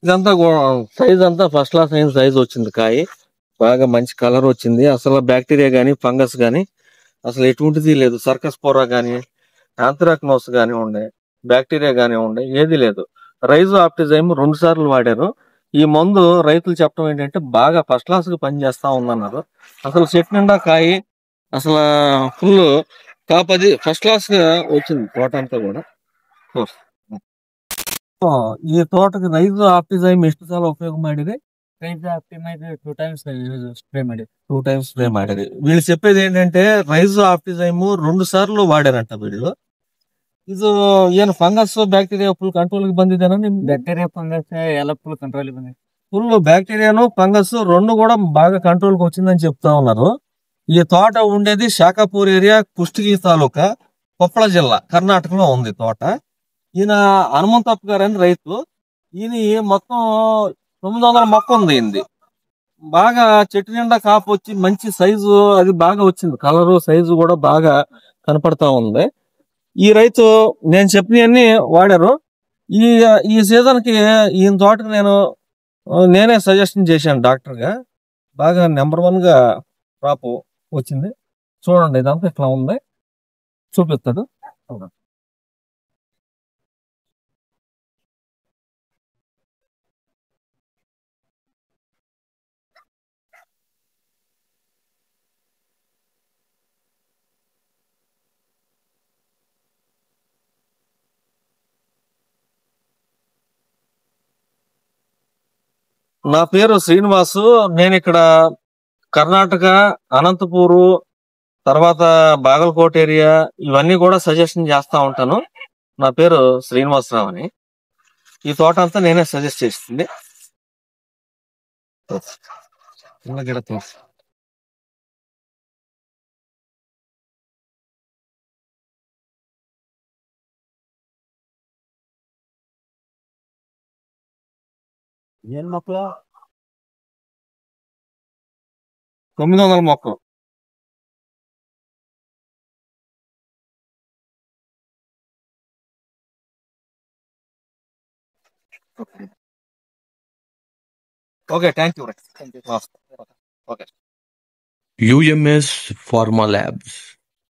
ఇదంతా సైజ్ అంతా first class అయిన సైజ్ వచ్చింది. కాయ బాగా మంచి కలర్ వచ్చింది. అసలు బ్యాక్టీరియా గానీ ఫంగస్ గానీ అసలు ఎటువంటిది లేదు. సర్కస్ పోరా గానీ ఆంథ్రాక్నోస్ గానీ ఉండే, బ్యాక్టీరియా గానీ ఉండే, ఏది లేదు. రైజో ఆప్టిజైమ్ 2 సార్లు వాడారు. ఈ మందు రైతులు చెప్పడం ఏంటంటే బాగా ఫస్ట్ క్లాస్ గా పనిచేస్తా ఉందన్నారు. అసలు చెట్టు నిండా కాయ అసలు ఫుల్ కాపది ఫస్ట్ క్లాస్ గా వచ్చింది తోట అంతా కూడా. ಈ ತೋಟಕ್ಕೆ ರೈಸ್ ಆಪ್ಟಿಸೈಮ್ ಎಷ್ಟು ಸಲ ಉಪಯೋಗ ಮಾಡಿರಿ? రైతు ఆప్టిమైజ్ 2 టైమ్స్ స్ప్రే ಮಾಡಿ 2 టైమ్స్ స్ప్రే ಮಾಡಿರಿ. వీళ్ళు చెప్పేది ఏంటంటే రైస్ ఆప్టిసైమ్ 2 సార్లు వాడారంట వీళ్ళు. ಇದು ಏನು ಫಂಗಸ್ ಬ್ಯಾಕ್ಟೀರಿಯಾ ಫುಲ್ ಕಂಟ್ರೋಲ್ ಬಂದಿದ್ದೇನಾ? ನಿಮ್ బ్యాక్టీరియా ఫంగస్ ఎలా ఫుల్ కంట్రోల్ ಬಂದಿದೆ. ఫుల్ బ్యాక్టీరియాను ఫంగస్ 2 కూడా బాగా కంట్రోల్ కి వచ్చిందని చెప్తా ఉన్నారు. ఈ తోట ఉండేది శాఖాపూర్ ఏరియా, కుಷ್ಟಗಿ తాలూకా, కొప్పಳ జిల్లా, కర్ణాటకలో ఉంది తోట. ఈయన హనుమంతప్ప గారు అని రైతు. ఈయన మొత్తం 900 మొక్క ఉంది ఈయనది. బాగా చెట్టు నిండా కాపు వచ్చి మంచి సైజు అది బాగా వచ్చింది. కలరు సైజు కూడా బాగా కనపడతా ఉంది. ఈ రైతు నేను చెప్పినవన్నీ వాడారు. ఈ ఈ సీజన్ కి ఈయన తోటకి నేనే సజెషన్ చేశాను డాక్టర్ గా. బాగా నెంబర్ 1 గా క్రాప్ వచ్చింది. చూడండి ఇదంతా ఇట్లా ఉంది, చూపిస్తాడు. నా పేరు శ్రీనివాసు. నేను ఇక్కడ కర్ణాటక, అనంతపూరు, తర్వాత బాగలకోట ఏరియా ఇవన్నీ కూడా సజెషన్ చేస్తా ఉంటాను. నా పేరు శ్రీనివాసరావు అని. ఈ తోట అంతా నేనే సజెస్ట్ చేస్తుంది. గిడ తోట ఏం మొక్కలు 900 మొక్కలు. Okay, thank you. Okay. UMS Pharma Labs.